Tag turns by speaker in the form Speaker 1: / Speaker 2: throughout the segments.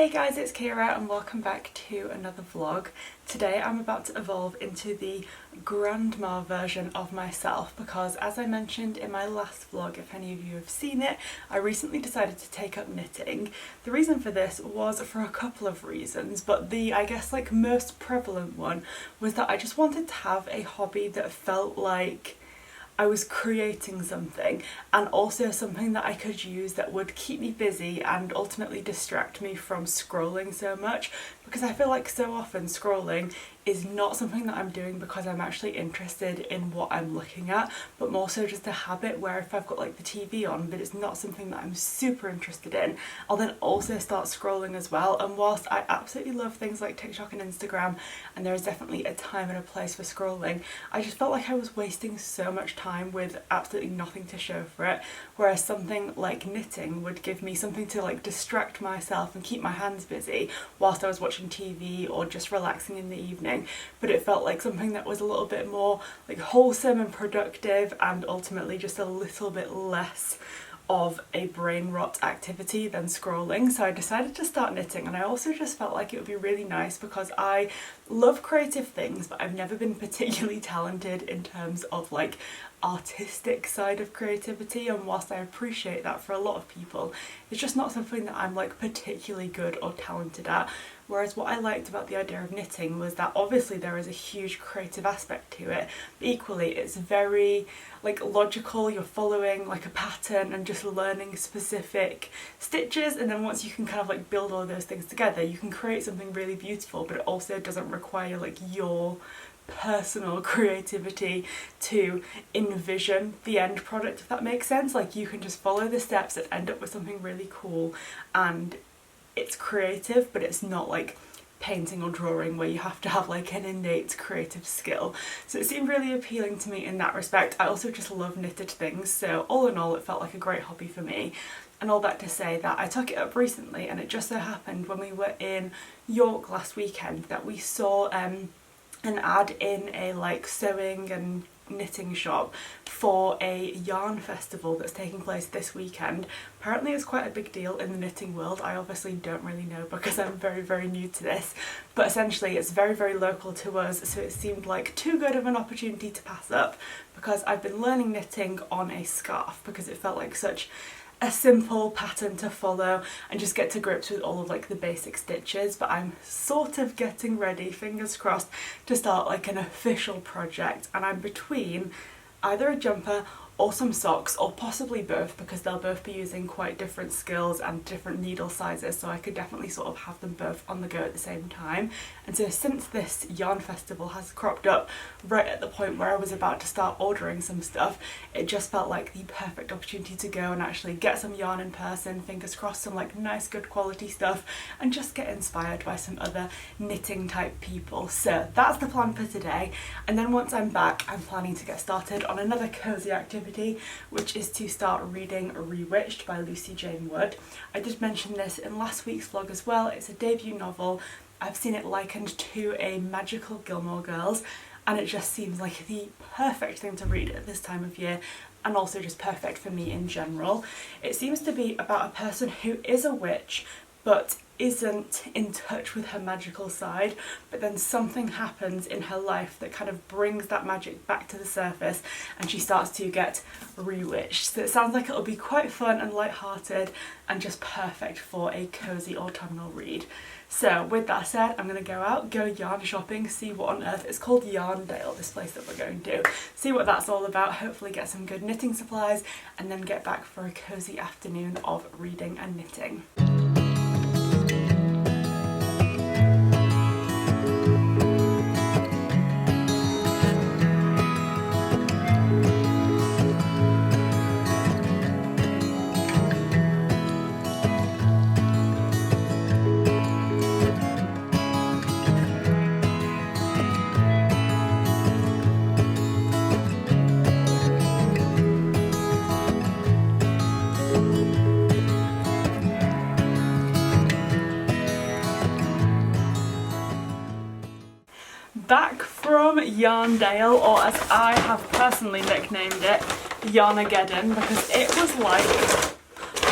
Speaker 1: Hey guys, it's Kira and welcome back to another vlog. Today I'm about to evolve into the grandma version of myself because, as I mentioned in my last vlog, if any of you have seen it, I recently decided to take up knitting. The reason for this was for a couple of reasons, but the, I guess, most prevalent one was that I just wanted to have a hobby that felt like I was creating something, and also something that I could use that would keep me busy and ultimately distract me from scrolling so much, because I feel like so often scrolling is not something that I'm doing because I'm actually interested in what I'm looking at, but more so just a habit where if I've got the TV on but it's not something that I'm super interested in, I'll then also start scrolling as well. And whilst I absolutely love things like TikTok and Instagram, and there is definitely a time and a place for scrolling, I just felt like I was wasting so much time with absolutely nothing to show for it, whereas something like knitting would give me something to distract myself and keep my hands busy whilst I was watching TV or just relaxing in the evening. But it felt like something that was a little bit more wholesome and productive, and ultimately just a little bit less of a brain rot activity than scrolling. So I decided to start knitting, and I also just felt like it would be really nice because I love creative things, but I've never been particularly talented in terms of artistic side of creativity, and whilst I appreciate that for a lot of people, it's just not something that I'm particularly good or talented at. Whereas what I liked about the idea of knitting was that obviously there is a huge creative aspect to it, but equally it's very logical. You're following a pattern and just learning specific stitches, and then once you can kind of build all of those things together, you can create something really beautiful, but it also doesn't require your personal creativity to envision the end product, if that makes sense. You can just follow the steps that end up with something really cool, and it's creative, but it's not painting or drawing where you have to have an innate creative skill. So it seemed really appealing to me in that respect. I also just love knitted things, so all in all it felt like a great hobby for me. And all that to say that I took it up recently, and it just so happened when we were in York last weekend that we saw an ad in a sewing and knitting shop for a yarn festival that's taking place this weekend. Apparently it's quite a big deal in the knitting world. I obviously don't really know because I'm very new to this, but essentially it's very local to us, so it seemed like too good of an opportunity to pass up, because I've been learning knitting on a scarf because it felt like such a simple pattern to follow and just get to grips with all of the basic stitches. But I'm sort of getting ready, fingers crossed, to start an official project, and I'm between either a jumper or some socks, or possibly both, because they'll both be using quite different skills and different needle sizes, so I could definitely sort of have them both on the go at the same time. And so since this yarn festival has cropped up right at the point where I was about to start ordering some stuff, it just felt like the perfect opportunity to go and actually get some yarn in person, fingers crossed some nice good quality stuff, and just get inspired by some other knitting type people. So that's the plan for today, and then once I'm back I'm planning to get started on another cozy activity, which is to start reading Rewitched by Lucy Jane Wood. I did mention this in last week's vlog as well. It's a debut novel. I've seen it likened to a magical Gilmore Girls, and it just seems like the perfect thing to read at this time of year, and also just perfect for me in general. It seems to be about a person who is a witch but isn't in touch with her magical side, but then something happens in her life that kind of brings that magic back to the surface, and she starts to get rewitched. So it sounds like it'll be quite fun and light-hearted and just perfect for a cozy autumnal read. So with that said, I'm going to go out, go yarn shopping, see what on earth, it's called Yarndale, this place that we're going to, see what that's all about, hopefully get some good knitting supplies, and then get back for a cozy afternoon of reading and knitting. Back from Yarndale, or as I have personally nicknamed it, Yarnageddon, because it was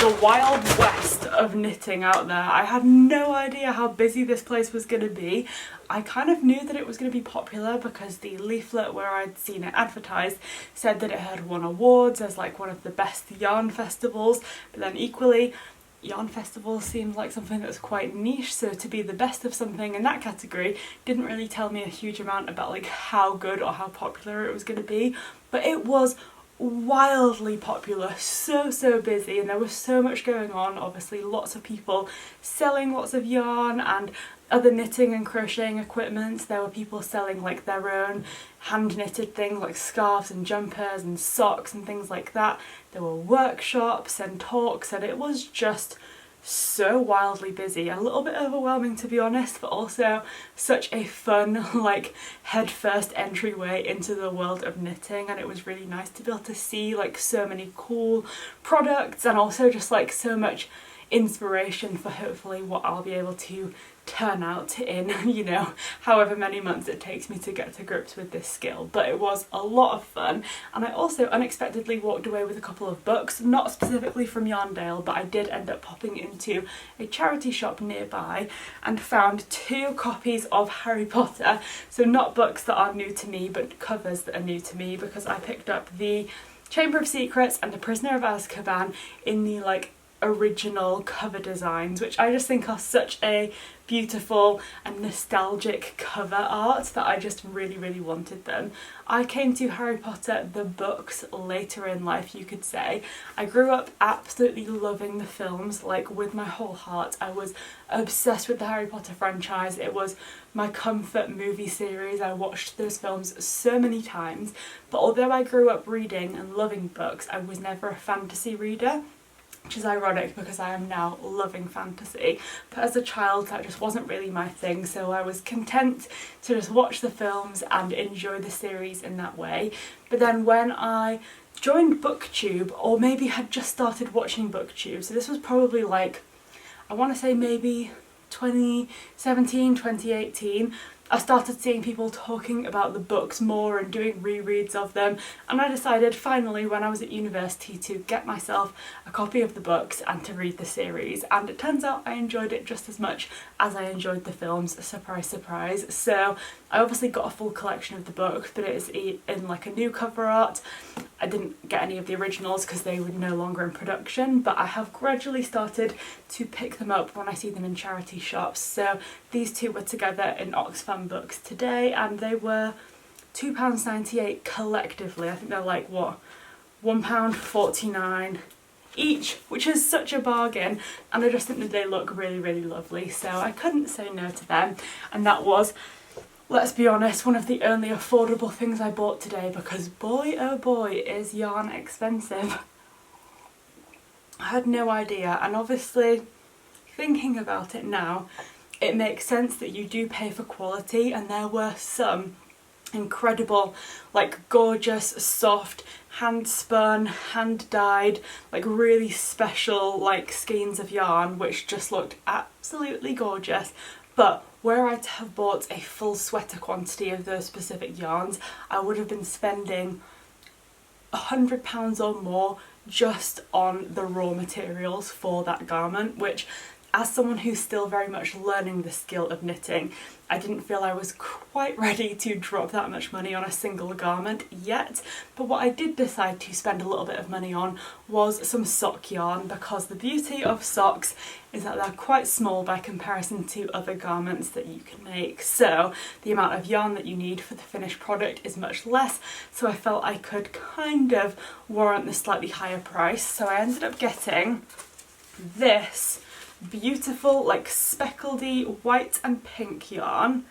Speaker 1: the wild west of knitting out there. I had no idea how busy this place was going to be. I kind of knew that it was going to be popular because the leaflet where I'd seen it advertised said that it had won awards as like one of the best yarn festivals, but then equally yarn festivals seemed like something that was quite niche, so to be the best of something in that category didn't really tell me a huge amount about like how good or how popular it was going to be. But it was wildly popular, so busy, and there was so much going on. Obviously lots of people selling lots of yarn and other knitting and crocheting equipment. There were people selling like their own hand knitted things like scarves and jumpers and socks and things like that. There were workshops and talks, and it was just so wildly busy. A little bit overwhelming, to be honest, but also such a fun like head-first entryway into the world of knitting. And it was really nice to be able to see like so many cool products and also just like so much inspiration for hopefully what I'll be able to turn out in, you know, however many months it takes me to get to grips with this skill. But it was a lot of fun, and I also unexpectedly walked away with a couple of books, not specifically from Yarndale, but I did end up popping into a charity shop nearby and found 2 copies of Harry Potter. So not books that are new to me, but covers that are new to me, because I picked up the Chamber of Secrets and the Prisoner of Azkaban in the like original cover designs, which I just think are such a beautiful and nostalgic cover art that I just really wanted them. I came to Harry Potter the books later in life, you could say. I grew up absolutely loving the films, like with my whole heart. I was obsessed with the Harry Potter franchise. It was my comfort movie series. I watched those films so many times, but although I grew up reading and loving books, I was never a fantasy reader, which is ironic because I am now loving fantasy. But as a child that just wasn't really my thing, so I was content to just watch the films and enjoy the series in that way. But then when I joined BookTube, or maybe had just started watching BookTube, so this was probably like, I want to say maybe 2017, 2018, I started seeing people talking about the books more and doing rereads of them, and I decided finally when I was at university to get myself a copy of the books and to read the series, and it turns out I enjoyed it just as much as I enjoyed the films. Surprise surprise. So I obviously got a full collection of the books, but it is in like a new cover art. I didn't get any of the originals because they were no longer in production, but I have gradually started to pick them up when I see them in charity shops. So these 2 were together in Oxfam Books today, and they were £2.98 collectively. I think they're like, what, £1.49 each, which is such a bargain, and I just think that they look really lovely, so I couldn't say no to them. And that was, let's be honest, one of the only affordable things I bought today, because boy oh boy is yarn expensive. I had no idea, and obviously thinking about it now, it makes sense that you do pay for quality, and there were some incredible, like gorgeous, soft, hand spun, hand dyed, like really special like skeins of yarn which just looked absolutely gorgeous. But were I to have bought a full sweater quantity of those specific yarns, I would have been spending £100 or more just on the raw materials for that garment, which, as someone who's still very much learning the skill of knitting, I didn't feel I was quite ready to drop that much money on a single garment yet. But what I did decide to spend a little bit of money on was some sock yarn, because the beauty of socks is that they're quite small by comparison to other garments that you can make. So the amount of yarn that you need for the finished product is much less, so I felt I could kind of warrant the slightly higher price. So I ended up getting this beautiful like speckledy white and pink yarn,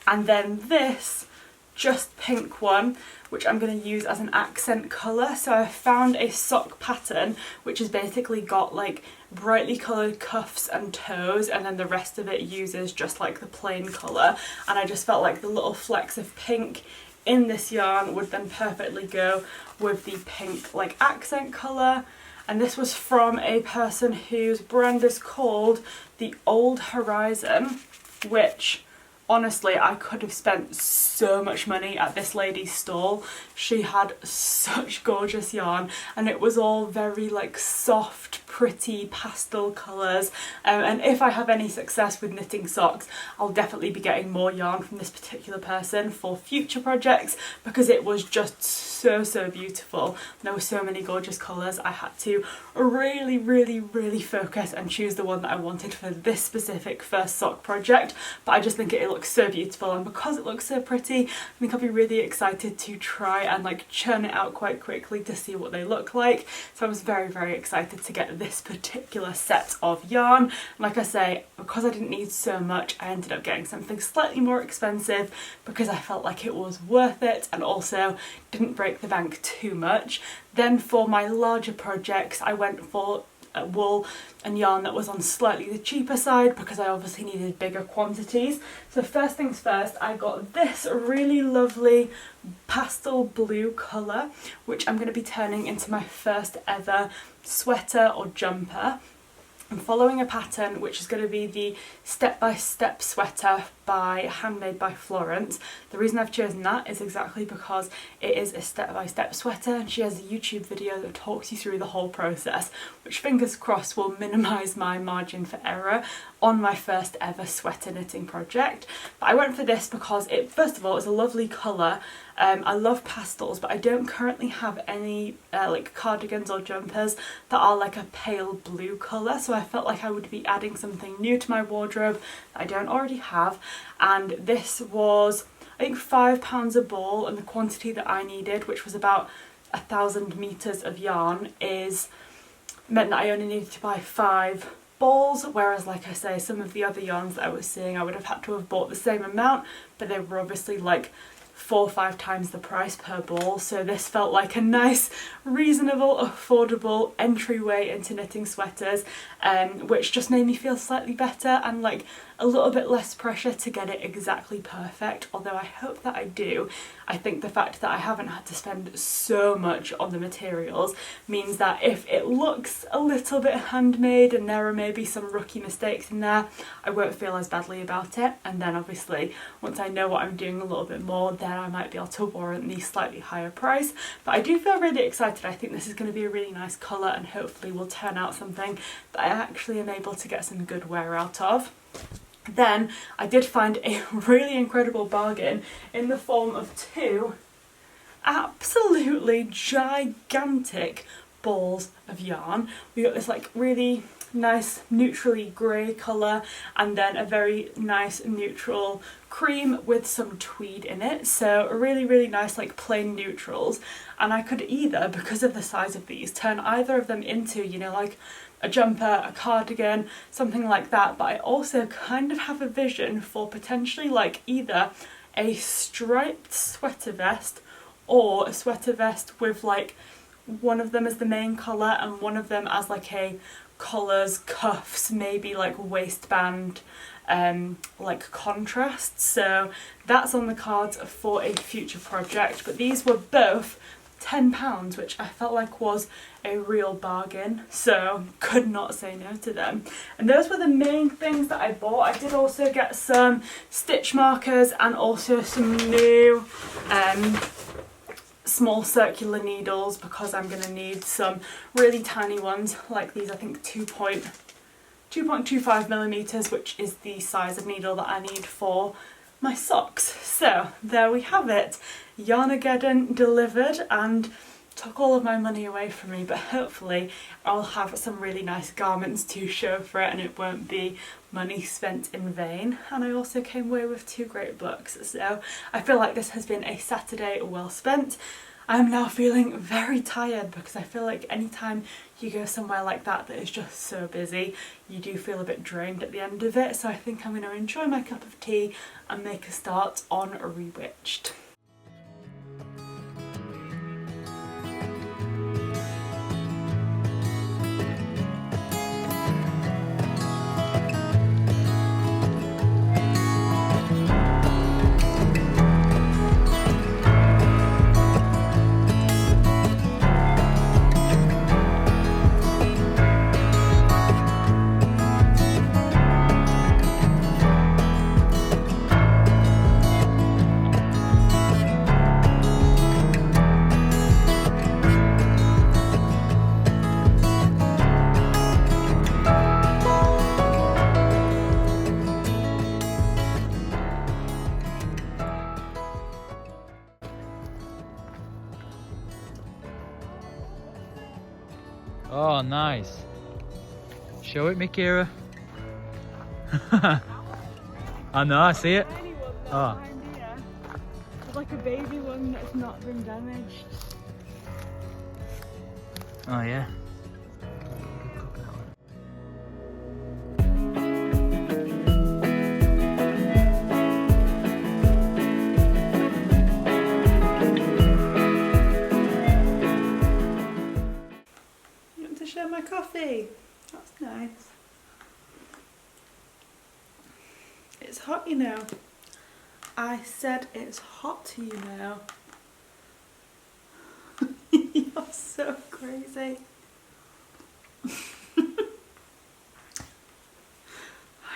Speaker 1: and then this just pink one which I'm going to use as an accent colour. So I found a sock pattern which has basically got like brightly coloured cuffs and toes, and then the rest of it uses just like the plain colour, and I just felt like the little flecks of pink in this yarn would then perfectly go with the pink like accent colour. And this was from a person whose brand is called The Old Horizon, which honestly I could have spent so much money at this lady's stall. She had such gorgeous yarn, and it was all very like soft, pretty pastel colours, and if I have any success with knitting socks, I'll definitely be getting more yarn from this particular person for future projects, because it was just so beautiful. There were so many gorgeous colours. I had to really focus and choose the one that I wanted for this specific first sock project, but I just think it looks so beautiful, and because it looks so pretty, I think I'll be really excited to try and like churn it out quite quickly to see what they look like. So I was very excited to get this particular set of yarn. And like I say, because I didn't need so much, I ended up getting something slightly more expensive because I felt like it was worth it and also didn't break the bank too much. Then for my larger projects, I went for wool and yarn that was on slightly the cheaper side because I obviously needed bigger quantities. So first things first, I got this really lovely pastel blue colour, which I'm going to be turning into my first ever sweater or jumper. I'm following a pattern which is going to be the Step by Step sweater handmade by Florence. The reason I've chosen that is exactly because it is a step-by-step sweater, and she has a YouTube video that talks you through the whole process, which fingers crossed will minimise my margin for error on my first ever sweater knitting project. But I went for this because it, first of all, is a lovely colour. I love pastels, but I don't currently have any like cardigans or jumpers that are like a pale blue colour, so I felt like I would be adding something new to my wardrobe that I don't already have. And this was, I think, £5 a ball, and the quantity that I needed, which was about 1,000 metres of yarn, meant that I only needed to buy 5 balls, whereas like I say, some of the other yarns that I was seeing, I would have had to have bought the same amount, but they were obviously like 4 or 5 times the price per ball. So this felt like a nice, reasonable, affordable entryway into knitting sweaters, which just made me feel slightly better and like a little bit less pressure to get it exactly perfect, although I hope that I do. I think the fact that I haven't had to spend so much on the materials means that if it looks a little bit handmade and there are maybe some rookie mistakes in there, I won't feel as badly about it. And then obviously once I know what I'm doing a little bit more, then I might be able to warrant the slightly higher price. But I do feel really excited. I think this is going to be a really nice colour and hopefully will turn out something that I actually am able to get some good wear out of. Then I did find a really incredible bargain in the form of 2 absolutely gigantic balls of yarn. We got this like really nice neutrally grey colour and then a very nice neutral cream with some tweed in it, so really nice like plain neutrals. And I could either, because of the size of these, turn either of them into, you know, like a jumper, a cardigan, something like that. But I also kind of have a vision for potentially like either a striped sweater vest or a sweater vest with like one of them as the main colour and one of them as like a collars, cuffs, maybe like waistband like contrast. So that's on the cards for a future project, but these were both £10, which I felt like was a real bargain, so could not say no to them. And those were the main things that I bought. I did also get some stitch markers and also some new small circular needles, because I'm going to need some really tiny ones like these. I think 2.25 millimeters, which is the size of needle that I need for my socks. So there we have it. Yarnageddon delivered and took all of my money away from me, but hopefully I'll have some really nice garments to show for it and it won't be money spent in vain. And I also came away with 2 great books, so I feel like this has been a Saturday well spent. I'm now feeling very tired because I feel like anytime you go somewhere like that that is just so busy, you do feel a bit drained at the end of it. So I think I'm going to enjoy my cup of tea and make a start on Rewitched.
Speaker 2: Oh, nice. Show it me, Kira. I know, I see it. Oh.
Speaker 1: There's like a baby one that's not been damaged.
Speaker 2: Oh, yeah.
Speaker 1: You want to share my coffee? That's nice. It's hot, you know. I said it's hot, you know. You're so crazy. I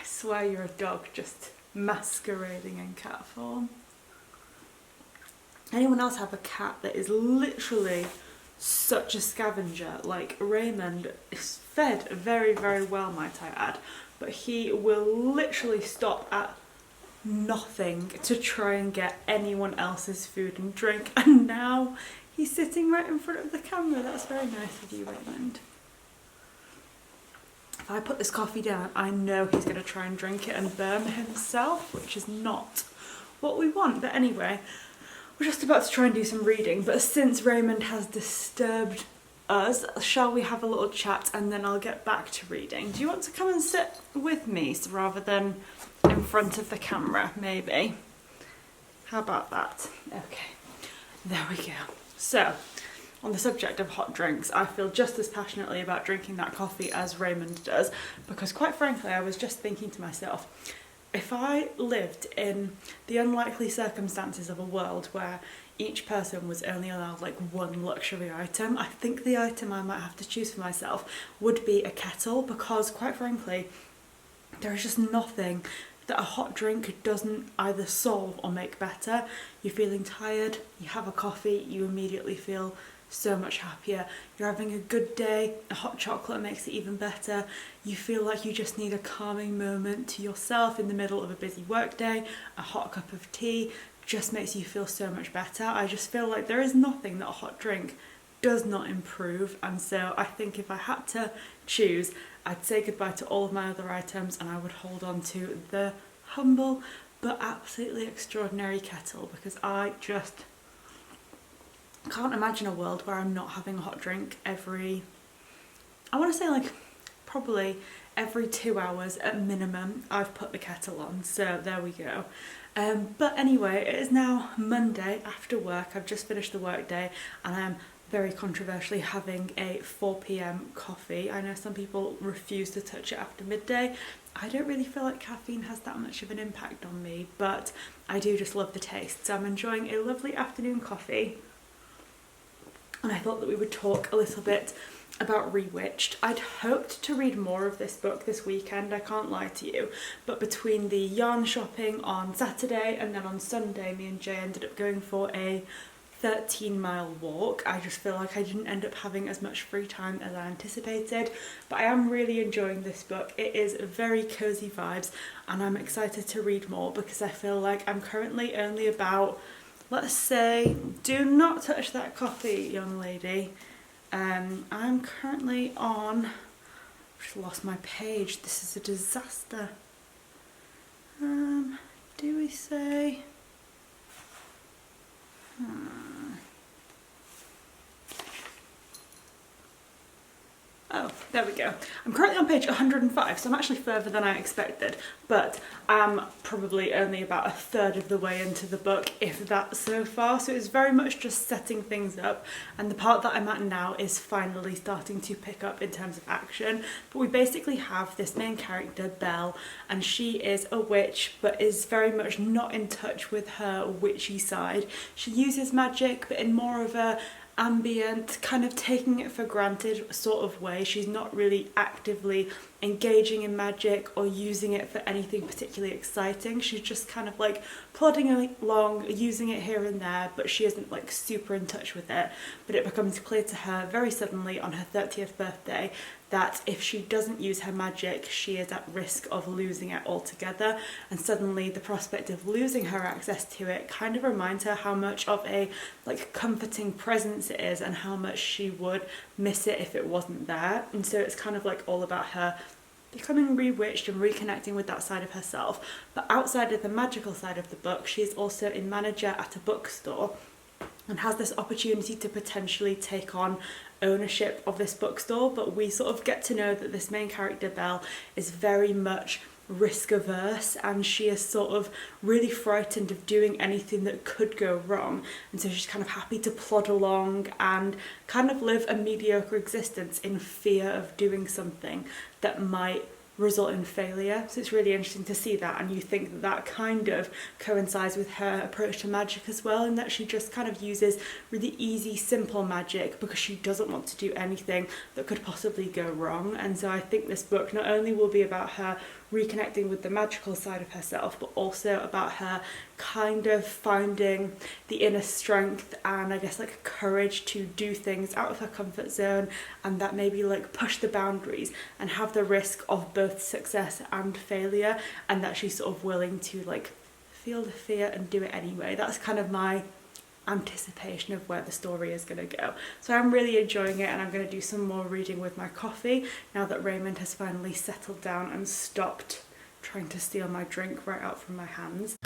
Speaker 1: swear you're a dog just masquerading in cat form. Anyone else have a cat that is literally such a scavenger? Like Raymond is fed very, very well, might I add, but he will literally stop at nothing to try and get anyone else's food and drink, and now he's sitting right in front of the camera. That's very nice of you, Raymond. If I put this coffee down, I know he's going to try and drink it and burn himself, which is not what we want. But anyway, we're just about to try and do some reading, but since Raymond has disturbed us, shall we have a little chat and then I'll get back to reading. Do you want to come and sit with me rather than in front of the camera, maybe? How about that? Okay, there we go. So, on the subject of hot drinks, I feel just as passionately about drinking that coffee as Raymond does, because quite frankly, I was just thinking to myself, if I lived in the unlikely circumstances of a world where each person was only allowed like one luxury item, I think the item I might have to choose for myself would be a kettle, because quite frankly, there is just nothing that a hot drink doesn't either solve or make better. You're feeling tired, you have a coffee, you immediately feel so much happier. You're having a good day, a hot chocolate makes it even better. You feel like you just need a calming moment to yourself in the middle of a busy work day. A hot cup of tea just makes you feel so much better. I just feel like there is nothing that a hot drink does not improve, and so I think if I had to choose, I'd say goodbye to all of my other items and I would hold on to the humble but absolutely extraordinary kettle, because I just can't imagine a world where I'm not having a hot drink every, I want to say like probably every 2 hours at minimum. I've put the kettle on, so there we go. But anyway, it is now Monday after work. I've just finished the work day and I'm very controversially having a 4 p.m. coffee. I know some people refuse to touch it after midday. I don't really feel like caffeine has that much of an impact on me, but I do just love the taste. So I'm enjoying a lovely afternoon coffee. And I thought that we would talk a little bit about Rewitched. I'd hoped to read more of this book this weekend, I can't lie to you, but between the yarn shopping on Saturday and then on Sunday, me and Jay ended up going for a 13-mile walk. I just feel like I didn't end up having as much free time as I anticipated, but I am really enjoying this book. It is very cozy vibes and I'm excited to read more, because I feel like I'm currently only about, let's say, do not touch that coffee, young lady. I'm currently on, I've just lost my page, this is a disaster. Do we say, oh, there we go. I'm currently on page 105, so I'm actually further than I expected, but I'm probably only about a third of the way into the book, if that so far, so it's very much just setting things up, and the part that I'm at now is finally starting to pick up in terms of action. But we basically have this main character, Belle, and she is a witch, but is very much not in touch with her witchy side. She uses magic, but in more of a ambient, kind of taking it for granted sort of way. She's not really actively engaging in magic or using it for anything particularly exciting. She's just kind of like plodding along, using it here and there, but she isn't like super in touch with it. But it becomes clear to her very suddenly on her 30th birthday that if she doesn't use her magic, she is at risk of losing it altogether, and suddenly the prospect of losing her access to it kind of reminds her how much of a like comforting presence it is and how much she would miss it if it wasn't there. And so it's kind of like all about her becoming rewitched and reconnecting with that side of herself. But outside of the magical side of the book, she is also a manager at a bookstore and has this opportunity to potentially take on ownership of this bookstore. But we sort of get to know that this main character, Belle, is very much risk averse, and she is sort of really frightened of doing anything that could go wrong, and so she's kind of happy to plod along and kind of live a mediocre existence in fear of doing something that might result in failure. So it's really interesting to see that, and you think that that kind of coincides with her approach to magic as well, in that she just kind of uses really easy, simple magic because she doesn't want to do anything that could possibly go wrong. And so I think this book not only will be about her reconnecting with the magical side of herself, but also about her kind of finding the inner strength and I guess like courage to do things out of her comfort zone, and that maybe like push the boundaries and have the risk of both success and failure, and that she's sort of willing to like feel the fear and do it anyway. That's kind of my anticipation of where the story is going to go. So I'm really enjoying it, and I'm going to do some more reading with my coffee now that Raymond has finally settled down and stopped trying to steal my drink right out from my hands.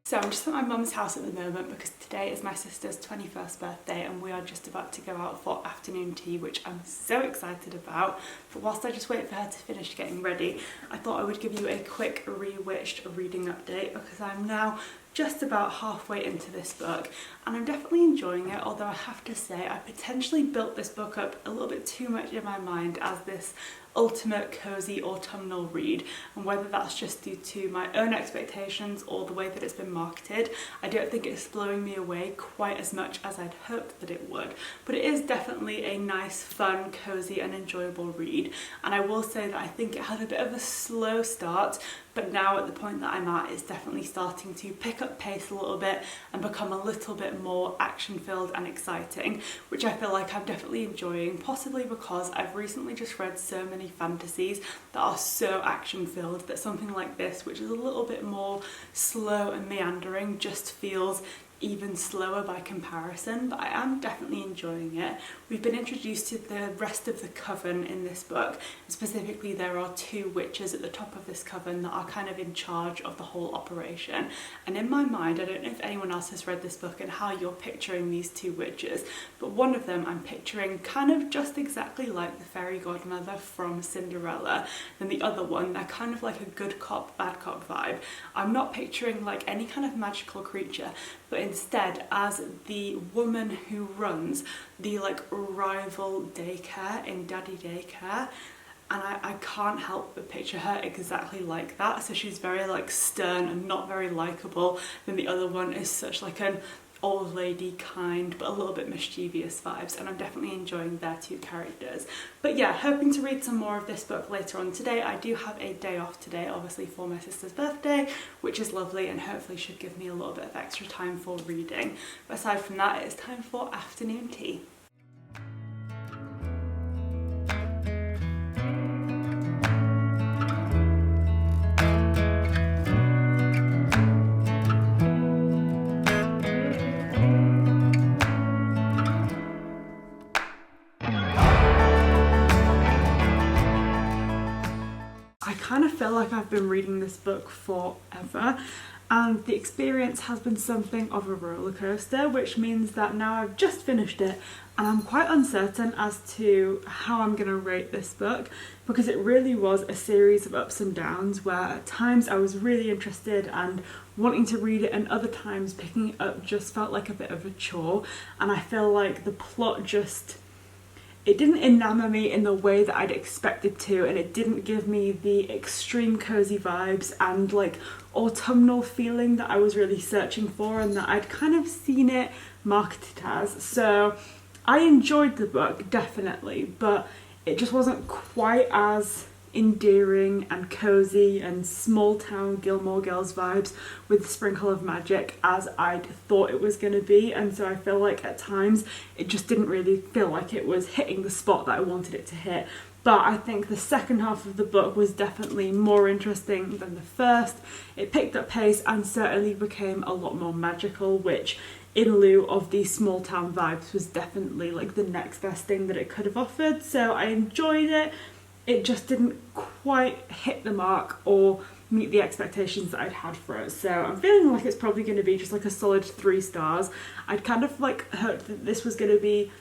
Speaker 1: So I'm just at my mum's house at the moment because today is my sister's 21st birthday and we are just about to go out for afternoon tea, which I'm so excited about. But whilst I just wait for her to finish getting ready, I thought I would give you a quick Rewitched reading update because I'm now just about halfway into this book and I'm definitely enjoying it, although I have to say I potentially built this book up a little bit too much in my mind as this ultimate cosy autumnal read, and whether that's just due to my own expectations or the way that it's been marketed, I don't think it's blowing me away quite as much as I'd hoped that it would. But it is definitely a nice, fun, cosy and enjoyable read, and I will say that I think it had a bit of a slow start, but now at the point that I'm at, it's definitely starting to pick up pace a little bit and become a little bit more action-filled and exciting, which I feel like I'm definitely enjoying, possibly because I've recently just read so many fantasies that are so action-filled that something like this, which is a little bit more slow and meandering, just feels even slower by comparison. But I am definitely enjoying it. We've been introduced to the rest of the coven in this book. Specifically, there are two witches at the top of this coven that are kind of in charge of the whole operation. And in my mind, I don't know if anyone else has read this book and how you're picturing these two witches, but one of them I'm picturing kind of just exactly like the fairy godmother from Cinderella, and the other one, they're kind of like a good cop, bad cop vibe. I'm not picturing like any kind of magical creature, but instead as the woman who runs the like rival daycare in Daddy Daycare, and I can't help but picture her exactly like that. So she's very like stern and not very likable, then the other one is such like an old lady, kind but a little bit mischievous vibes, and I'm definitely enjoying their two characters. But yeah, hoping to read some more of this book later on today. I do have a day off today, obviously for my sister's birthday, which is lovely and hopefully should give me a little bit of extra time for reading. But aside from that, it is time for afternoon tea. I kind of feel like I've been reading this book forever, and the experience has been something of a roller coaster, which means that now I've just finished it and I'm quite uncertain as to how I'm going to rate this book, because it really was a series of ups and downs where at times I was really interested and wanting to read it, and other times picking it up just felt like a bit of a chore, and I feel like the plot just, it didn't enamour me in the way that I'd expected to, and it didn't give me the extreme cosy vibes and like autumnal feeling that I was really searching for and that I'd kind of seen it marketed as. So I enjoyed the book, definitely, but it just wasn't quite as endearing and cozy and small town Gilmore Girls vibes with a sprinkle of magic as I'd thought it was going to be, and so I feel like at times it just didn't really feel like it was hitting the spot that I wanted it to hit. But I think the second half of the book was definitely more interesting than the first. It picked up pace and certainly became a lot more magical, which in lieu of these small town vibes was definitely like the next best thing that it could have offered. So I enjoyed it. It just didn't quite hit the mark or meet the expectations that I'd had for it. So I'm feeling like it's probably going to be just like a solid 3 stars. I'd kind of like hoped that this was going to be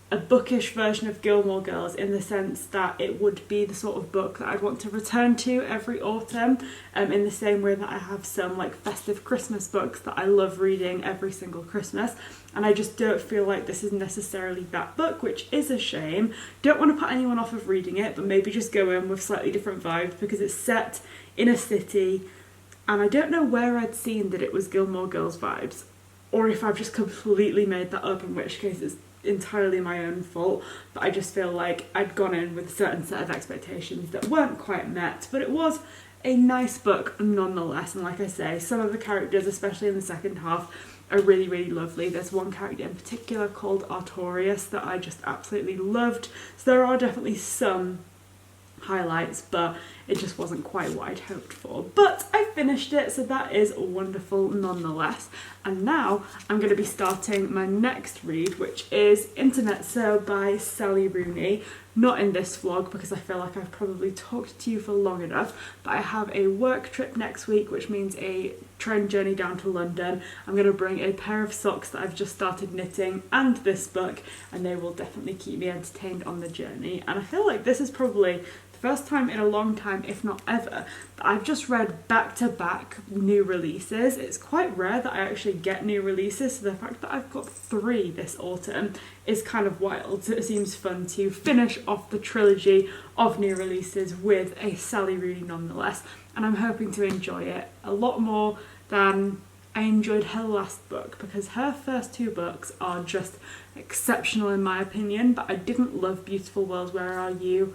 Speaker 1: a bookish version of Gilmore Girls, in the sense that it would be the sort of book that I'd want to return to every autumn, in the same way that I have some like festive Christmas books that I love reading every single Christmas, and I just don't feel like this is necessarily that book, which is a shame. Don't want to put anyone off of reading it, but maybe just go in with slightly different vibes, because it's set in a city and I don't know where I'd seen that it was Gilmore Girls vibes, or if I've just completely made that up, in which case it's entirely my own fault. But I just feel like I'd gone in with a certain set of expectations that weren't quite met, but it was a nice book nonetheless. And like I say, some of the characters, especially in the second half, are really, really lovely. There's one character in particular called Artorius that I just absolutely loved. So there are definitely some highlights, but it just wasn't quite what I'd hoped for. But I finished it, so that is wonderful nonetheless. And now I'm going to be starting my next read, which is Intermezzo by Sally Rooney. Not in this vlog, because I feel like I've probably talked to you for long enough, but I have a work trip next week, which means a train journey down to London. I'm going to bring a pair of socks that I've just started knitting and this book, and they will definitely keep me entertained on the journey. And I feel like this is probably the first time in a long time, if not ever, that I've just read back-to-back new releases. It's quite rare that I actually get new releases, so the fact that I've got 3 this autumn is kind of wild. So it seems fun to finish off the trilogy of new releases with a Sally Rooney nonetheless, and I'm hoping to enjoy it a lot more than I enjoyed her last book, because her first 2 books are just exceptional in my opinion, but I didn't love Beautiful World, Where Are You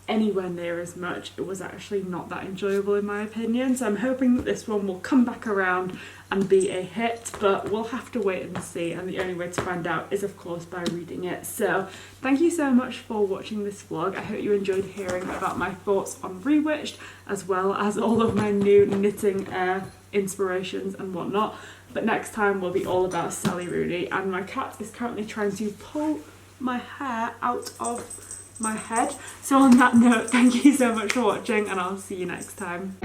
Speaker 1: anywhere near as much. It was actually not that enjoyable in my opinion, so I'm hoping that this one will come back around and be a hit, but we'll have to wait and see, and the only way to find out is of course by reading it. So thank you so much for watching this vlog. I hope you enjoyed hearing about my thoughts on Rewitched, as well as all of my new knitting inspirations and whatnot. But next time will be all about Sally Rooney, and my cat is currently trying to pull my hair out of my head. So on that note, thank you so much for watching, and I'll see you next time.